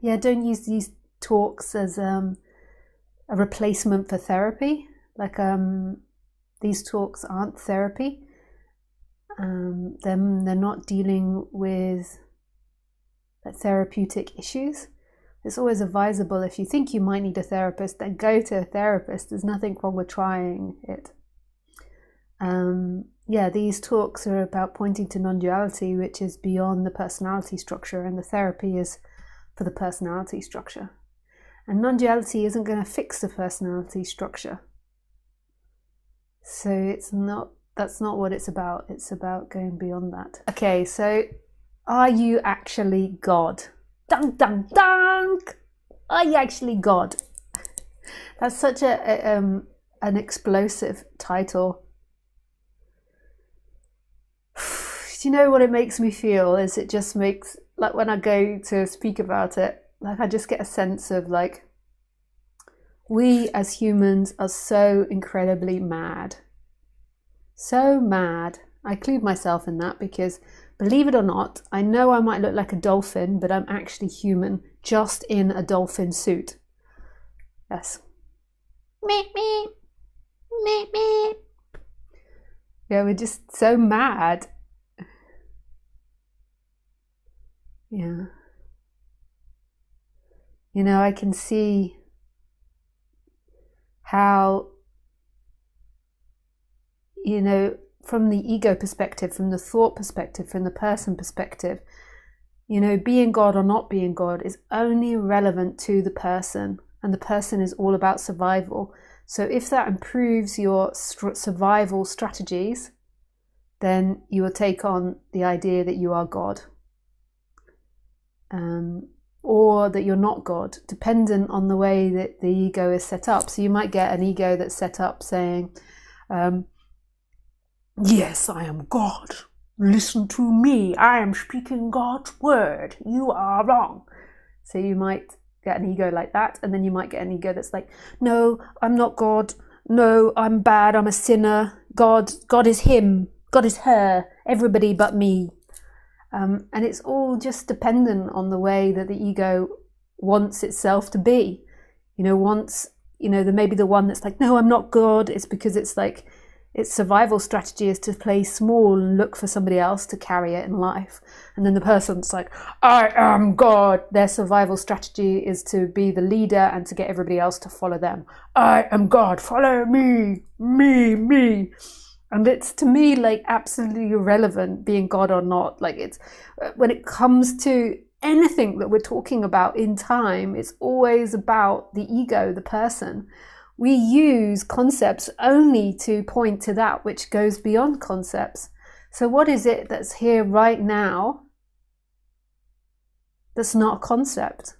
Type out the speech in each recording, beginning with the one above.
yeah, don't use these talks as a replacement for therapy. Like these talks aren't therapy. They're not dealing with therapeutic issues. It's always advisable, if you think you might need a therapist, then go to a therapist. There's nothing wrong with trying it. Yeah, these talks are about pointing to non-duality, which is beyond the personality structure, and the therapy is for the personality structure. And non-duality isn't going to fix the personality structure. So that's not what it's about. It's about going beyond that. Okay, so are you actually God? Dunk, dunk, dunk! Are you actually God? That's such an explosive title. Do you know what it makes me feel? Is it just makes, like, when I go to speak about it, like, I just get a sense of, like, we as humans are so incredibly mad. So mad. I include myself in that because, believe it or not, I know I might look like a dolphin, but I'm actually human, just in a dolphin suit. Yes. Meep, meep. Meep, meep. Yeah, we're just so mad. Yeah. You know, I can see how, you know, from the ego perspective, from the thought perspective, from the person perspective, you know, being God or not being God is only relevant to the person, and the person is all about survival. So if that improves your survival strategies, then you will take on the idea that you are God. Or that you're not God, dependent on the way that the ego is set up. So you might get an ego that's set up saying, yes, I am God. Listen to me. I am speaking God's word. You are wrong. So you might get an ego like that, and then you might get an ego that's like, no, I'm not God. No, I'm bad. I'm a sinner. God is him. God is her. Everybody but me. And it's all just dependent on the way that the ego wants itself to be. You know, there may be the one that's like, no, I'm not God. It's because it's like, its survival strategy is to play small and look for somebody else to carry it in life. And then the person's like, I am God. Their survival strategy is to be the leader and to get everybody else to follow them. I am God. Follow me. Me. And it's, to me, like, absolutely irrelevant being God or not. Like, it's, when it comes to anything that we're talking about in time, it's always about the ego, the person. We use concepts only to point to that which goes beyond concepts. So what is it that's here right now that's not a concept?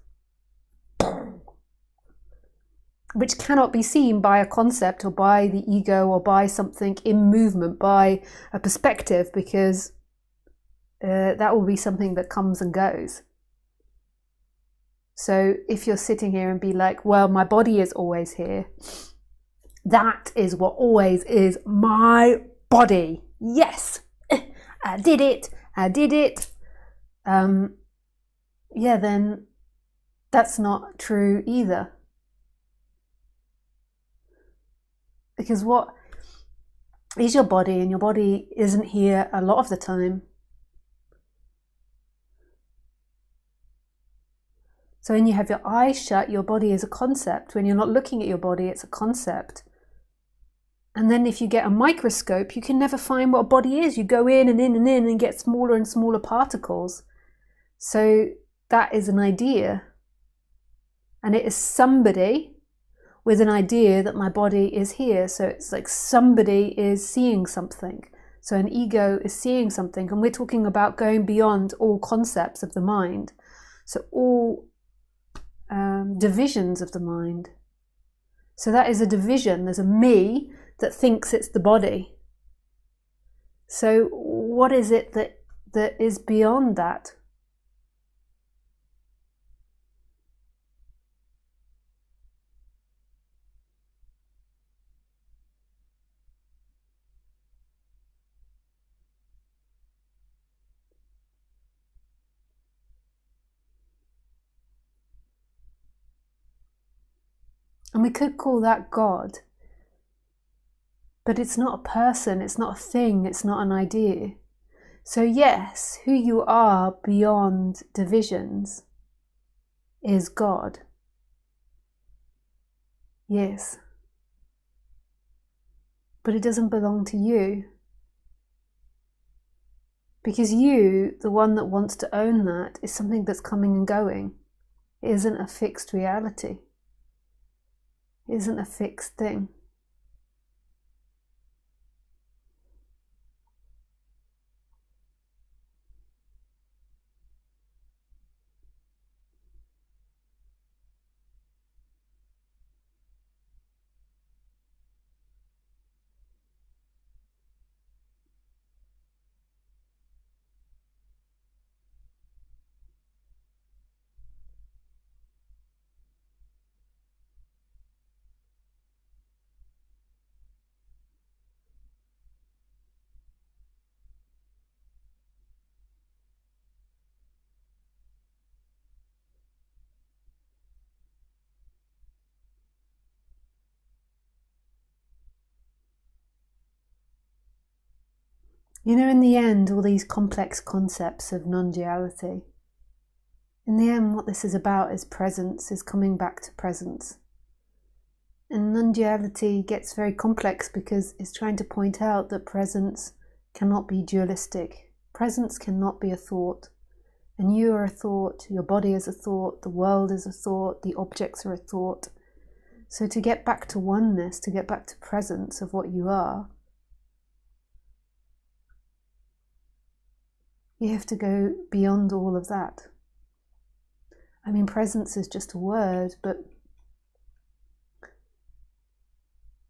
Which cannot be seen by a concept or by the ego or by something in movement, by a perspective, because that will be something that comes and goes. So if you're sitting here and be like, well, my body is always here, that is what always is my body. Yes, I did it. Yeah, then that's not true either. Because what is your body? And your body isn't here a lot of the time. So when you have your eyes shut, your body is a concept. When you're not looking at your body, it's a concept. And then if you get a microscope, you can never find what a body is. You go in and get smaller and smaller particles. So that is an idea. And it is somebody with an idea that my body is here. So it's like somebody is seeing something. So an ego is seeing something. And we're talking about going beyond all concepts of the mind. So all divisions of the mind. So that is a division. There's a me that thinks it's the body. So what is it that is beyond that? And we could call that God, but it's not a person, it's not a thing, it's not an idea. So yes, who you are beyond divisions is God. Yes. But it doesn't belong to you. Because you, the one that wants to own that, is something that's coming and going. It isn't a fixed reality. It isn't a fixed thing. You know, in the end, all these complex concepts of non-duality, in the end, what this is about is presence, is coming back to presence. And non-duality gets very complex because it's trying to point out that presence cannot be dualistic. Presence cannot be a thought. And you are a thought, your body is a thought, the world is a thought, the objects are a thought. So to get back to oneness, to get back to presence of what you are, you have to go beyond all of that. I mean, presence is just a word, but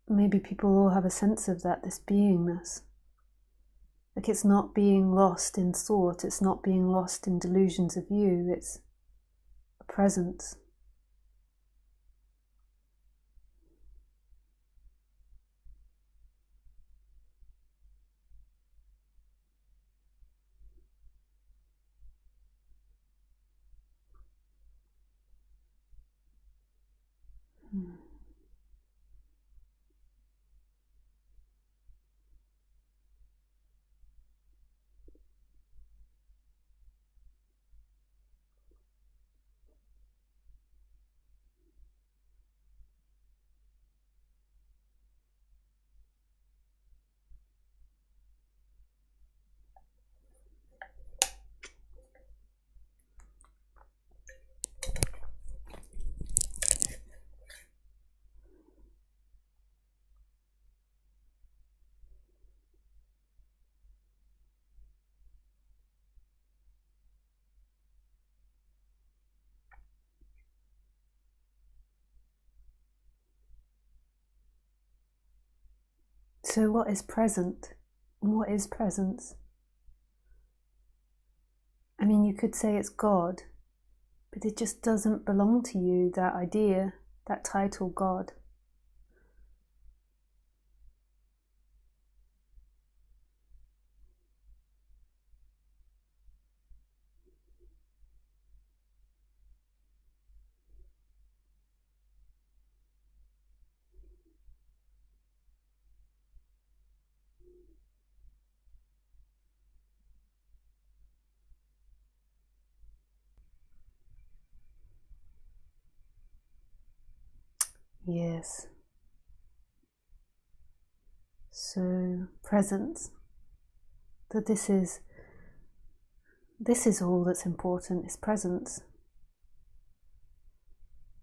maybe people all have a sense of that, this beingness. Like it's not being lost in thought, it's not being lost in delusions of you, it's a presence. So what is present? And what is presence? I mean, you could say it's God, but it just doesn't belong to you, that idea, that title, God. Yes. So presence, that this is all that's important, is presence.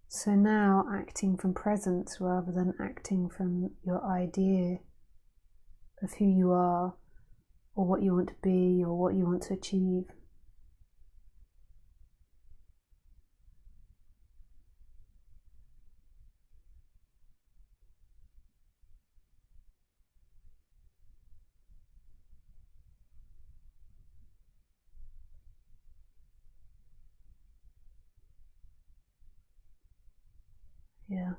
So now acting from presence rather than acting from your idea of who you are or what you want to be or what you want to achieve. Yeah.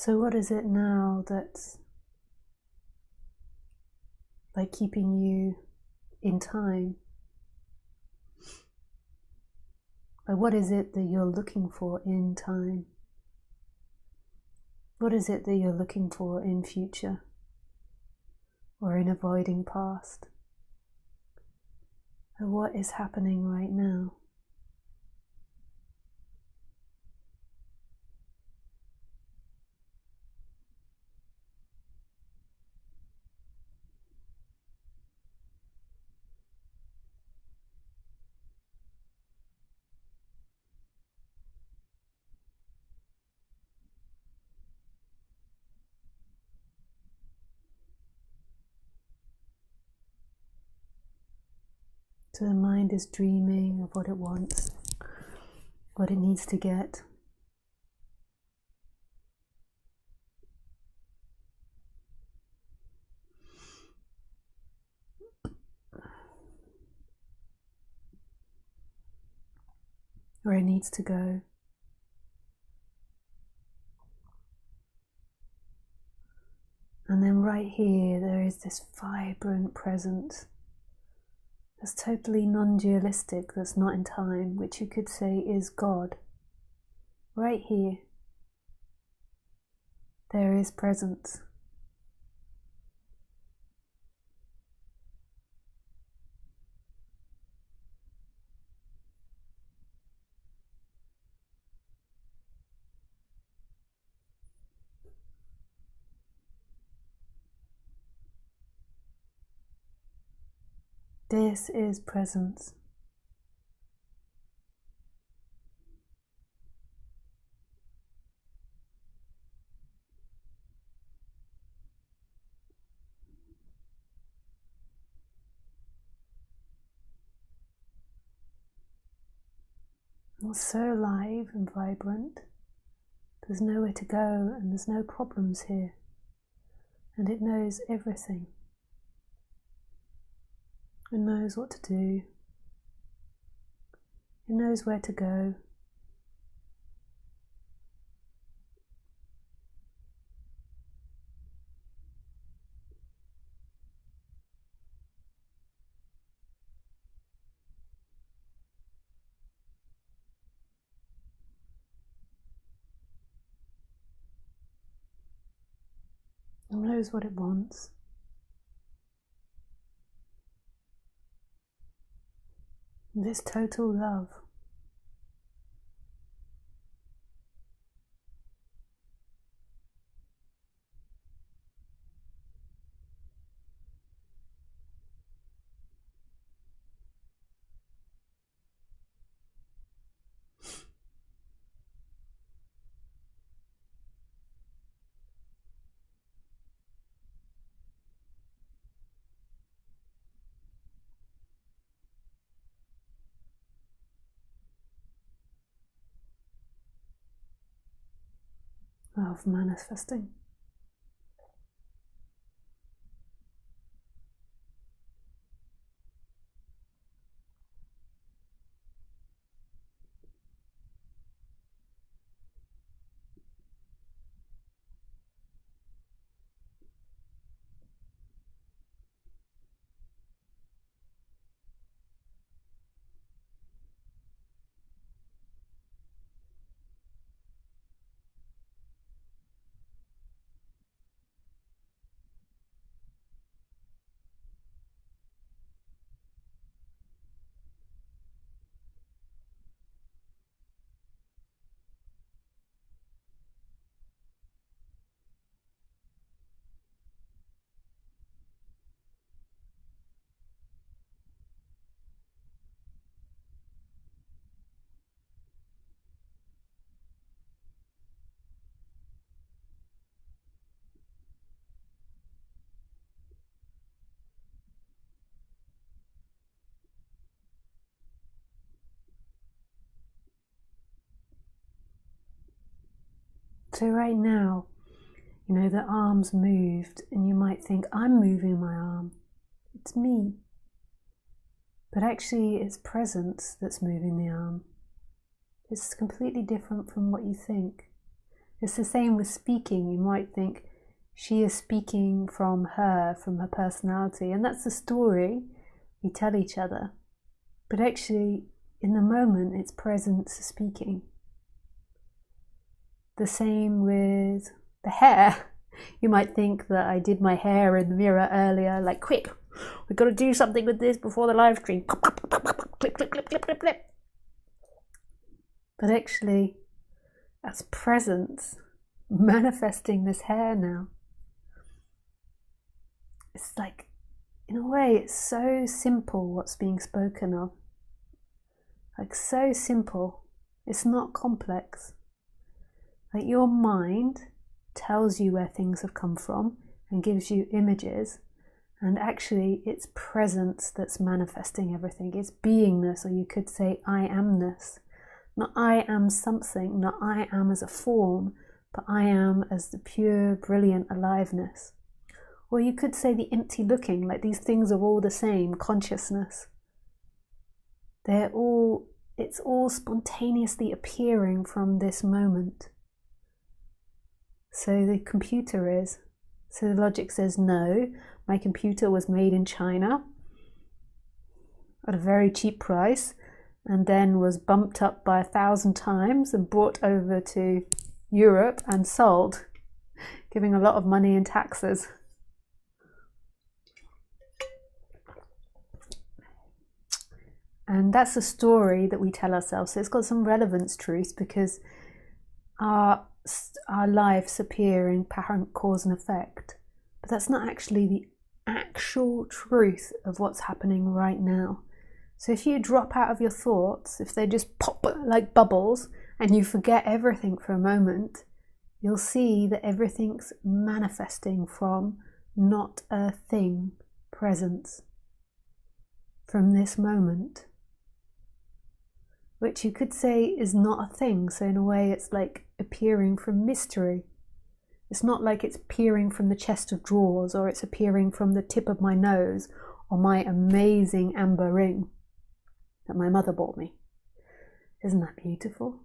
So what is it now that's like keeping you in time? Like, what is it that you're looking for in time? What is it that you're looking for in future or in avoiding past? Or what is happening right now? So the mind is dreaming of what it wants, what it needs to get. Where it needs to go. And then right here, there is this vibrant presence that's totally non-dualistic, that's not in time, which you could say is God. Right here, there is presence. This is presence. It's so alive and vibrant. There's nowhere to go and there's no problems here. And it knows everything. It knows what to do. It knows where to go. It knows what it wants. This total love. Of manifesting. So right now, the arm's moved and you might think, I'm moving my arm. It's me. But actually it's presence that's moving the arm. It's completely different from what you think. It's the same with speaking. You might think she is speaking from her personality, and that's the story we tell each other. But actually, in the moment, it's presence speaking. The same with the hair. You might think that I did my hair in the mirror earlier, like, quick, we've got to do something with this before the live stream. Clip, clip, clip, clip, clip, clip. But actually, that's presence manifesting this hair now. It's like, in a way, it's so simple what's being spoken of. Like, so simple. It's not complex. Like, your mind tells you where things have come from and gives you images, and actually it's presence that's manifesting everything. It's beingness, or you could say I amness. Not I am something, not I am as a form, but I am as the pure, brilliant aliveness. Or you could say the empty looking, like these things are all the same, consciousness. It's all spontaneously appearing from this moment. So the computer is. So the logic says, no, my computer was made in China at a very cheap price, and then was bumped up by 1,000 times and brought over to Europe and sold, giving a lot of money in taxes. And that's the story that we tell ourselves. So it's got some relevance truth, because our lives appear in apparent cause and effect, but that's not actually the actual truth of what's happening right now. So if you drop out of your thoughts, if they just pop like bubbles and you forget everything for a moment, you'll see that everything's manifesting from not a thing, presence, from this moment, which you could say is not a thing. So in a way, it's like appearing from mystery. It's not like it's appearing from the chest of drawers, or it's appearing from the tip of my nose, or my amazing amber ring that my mother bought me. Isn't that beautiful?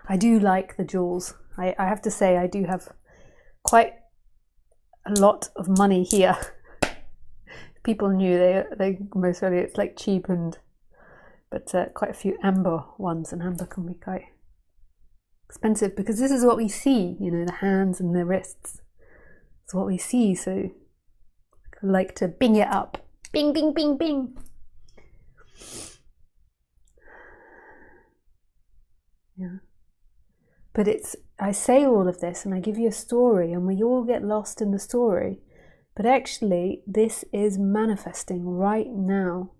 I do like the jewels. I have to say, I do have quite a lot of money here. People knew they most really, it's like cheapened, but quite a few amber ones, and amber can be quite expensive because this is what we see, you know, the hands and the wrists. It's what we see, so I like to bing it up. Bing, bing, bing, bing. Yeah. But I say all of this and I give you a story, and we all get lost in the story. But actually, this is manifesting right now.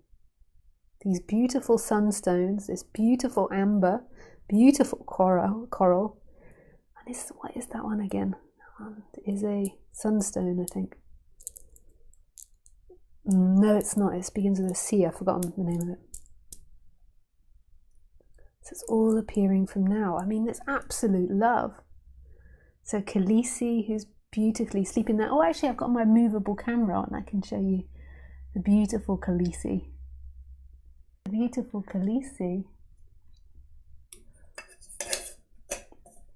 These beautiful sunstones, this beautiful amber, beautiful coral. And what is that one again? That one is a sunstone, I think. No, it's not. It begins with a C. I've forgotten the name of it. So it's all appearing from now. I mean, it's absolute love. So Khaleesi, who's beautifully sleeping there. Oh, actually, I've got my movable camera on. I can show you the beautiful Khaleesi. The beautiful Khaleesi.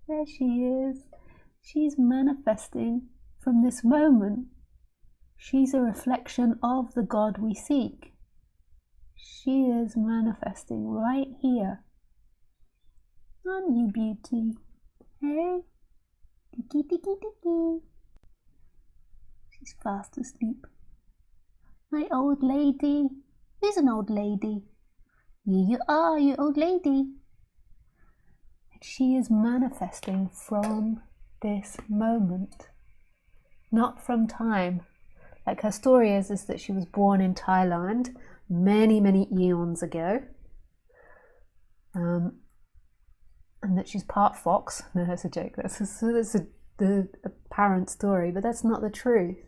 There she is. She's manifesting from this moment. She's a reflection of the God we seek. She is manifesting right here. Aren't you, beauty? Hey? Tiki tiki tiki. She's fast asleep. My old lady. Who's an old lady? Here you are, you old lady. And she is manifesting from this moment, not from time. Like her story is that she was born in Thailand many, many eons ago. And that she's part fox. No, that's a joke. That's the apparent story, but that's not the truth.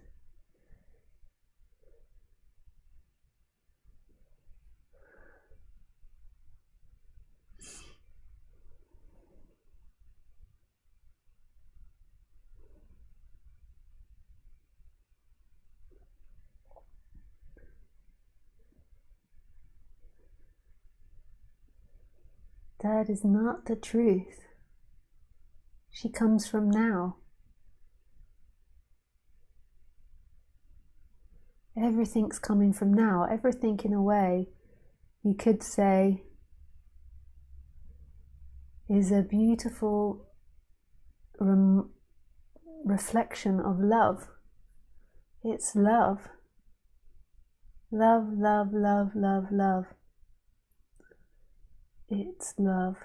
That is not the truth. She comes from now. Everything's coming from now. Everything, in a way, you could say, is a beautiful reflection of love. It's love. Love, love, love, love, love. It's love.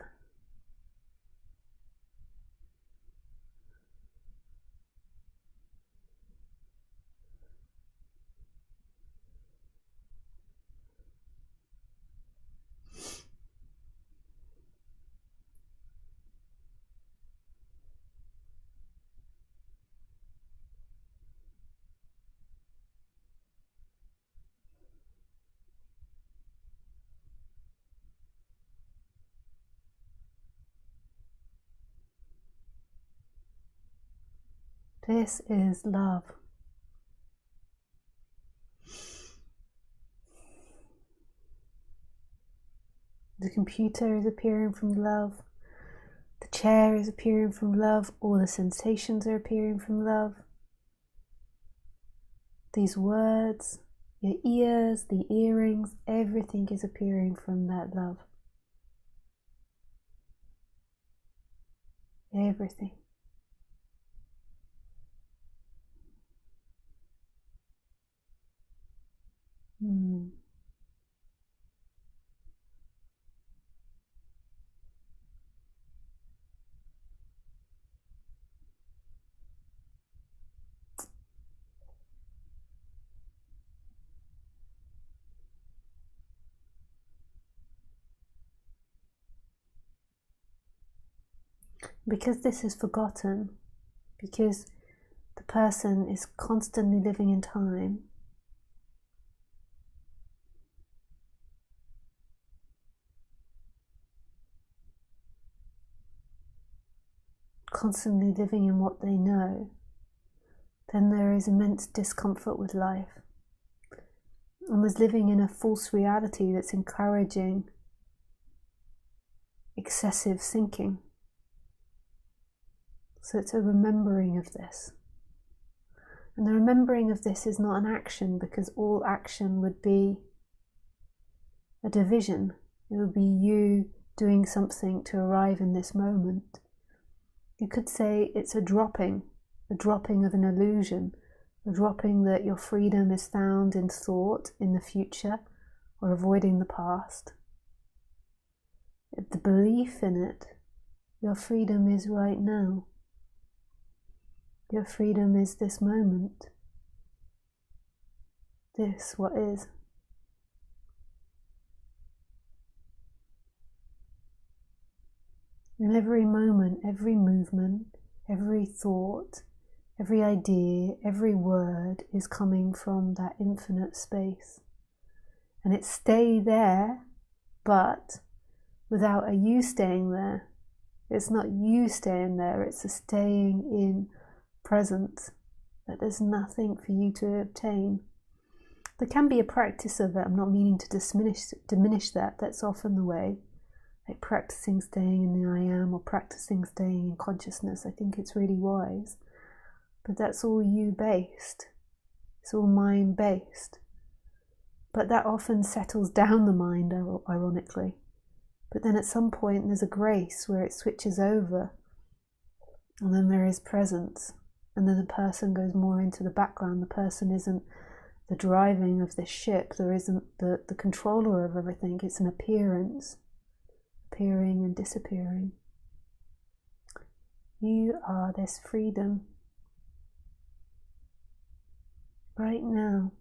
This is love. The computer is appearing from love. The chair is appearing from love. All the sensations are appearing from love. These words, your ears, the earrings, everything is appearing from that love. Everything. Because this is forgotten, because the person is constantly living in time, constantly living in what they know, then there is immense discomfort with life. And was living in a false reality that's encouraging excessive thinking. So it's a remembering of this. And the remembering of this is not an action, because all action would be a division. It would be you doing something to arrive in this moment. You could say it's a dropping of an illusion, a dropping that your freedom is found in thought, in the future, or avoiding the past. The belief in it, your freedom is right now. Your freedom is this moment. This, what is. In every moment, every movement, every thought, every idea, every word is coming from that infinite space. And it stays there, but without a you staying there. It's not you staying there, it's a staying in presence, that there's nothing for you to obtain. There can be a practice of it. I'm not meaning to diminish that. That's often the way, like practicing staying in the I am, or practicing staying in consciousness. I think it's really wise, but that's all you based. It's all mind based. But that often settles down the mind, ironically. But then at some point there's a grace where it switches over, and then there is presence. And then the person goes more into the background. The person isn't the driving of this ship. There isn't the controller of everything. It's an appearance, appearing and disappearing. You are this freedom right now.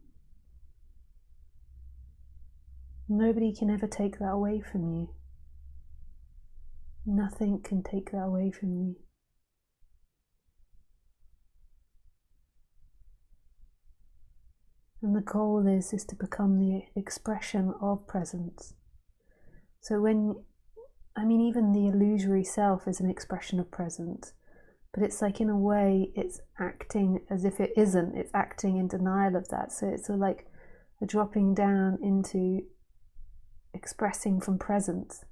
Nobody can ever take that away from you. Nothing can take that away from you. And the goal is to become the expression of presence. So even the illusory self is an expression of presence, but it's like, in a way, it's acting as if it isn't. It's acting in denial of that. So it's like a dropping down into expressing from presence.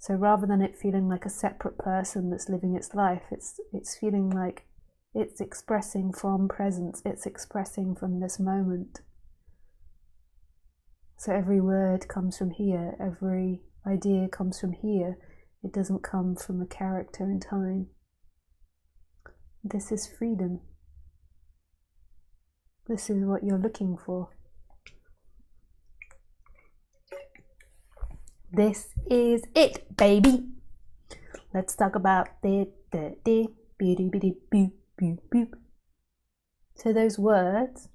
So rather than it feeling like a separate person that's living its life, it's feeling like it's expressing from presence, it's expressing from this moment. So every word comes from here, every idea comes from here. It doesn't come from a character in time. This is freedom. This is what you're looking for. This is it, baby. Let's talk about so those words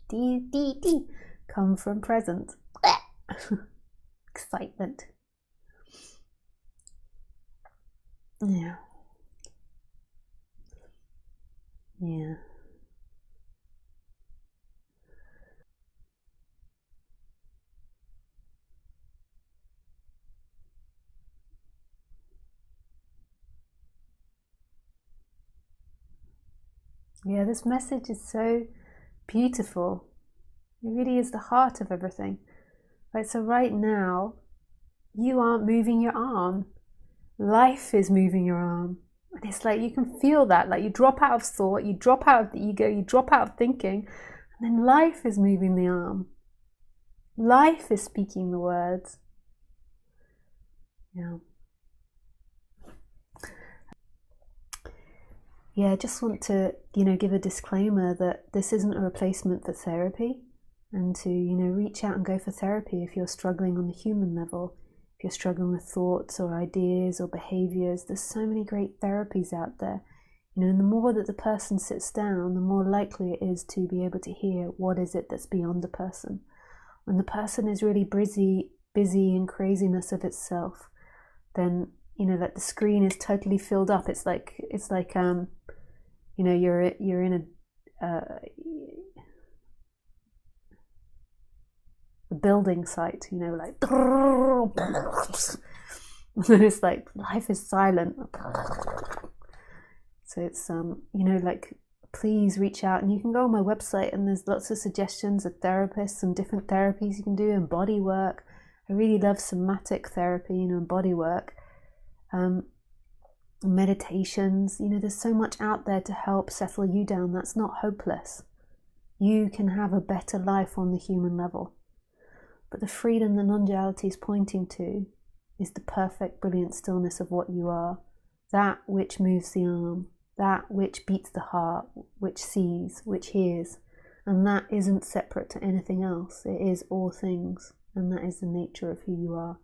come from present. Excitement. Yeah. Yeah. Yeah, this message is so beautiful. It really is the heart of everything. Right, so right now, you aren't moving your arm. Life is moving your arm. And it's like you can feel that. Like you drop out of thought, you drop out of the ego, you drop out of thinking, and then life is moving the arm. Life is speaking the words. Yeah. Yeah, I just want to, give a disclaimer that this isn't a replacement for therapy, and to, reach out and go for therapy if you're struggling on the human level, if you're struggling with thoughts or ideas or behaviors. There's so many great therapies out there, and the more that the person sits down, the more likely it is to be able to hear what is it that's beyond the person. When the person is really busy in craziness of itself, then like the screen is totally filled up. It's like you're in a building site, like and it's like life is silent. So it's like, please reach out, and you can go on my website and there's lots of suggestions of therapists and different therapies you can do, and body work. I really love somatic therapy, and body work. Meditations, there's so much out there to help settle you down. That's not hopeless. You can have a better life on the human level. But the freedom that non-duality is pointing to is the perfect, brilliant stillness of what you are. That which moves the arm, that which beats the heart, which sees, which hears. And that isn't separate to anything else. It is all things. And that is the nature of who you are.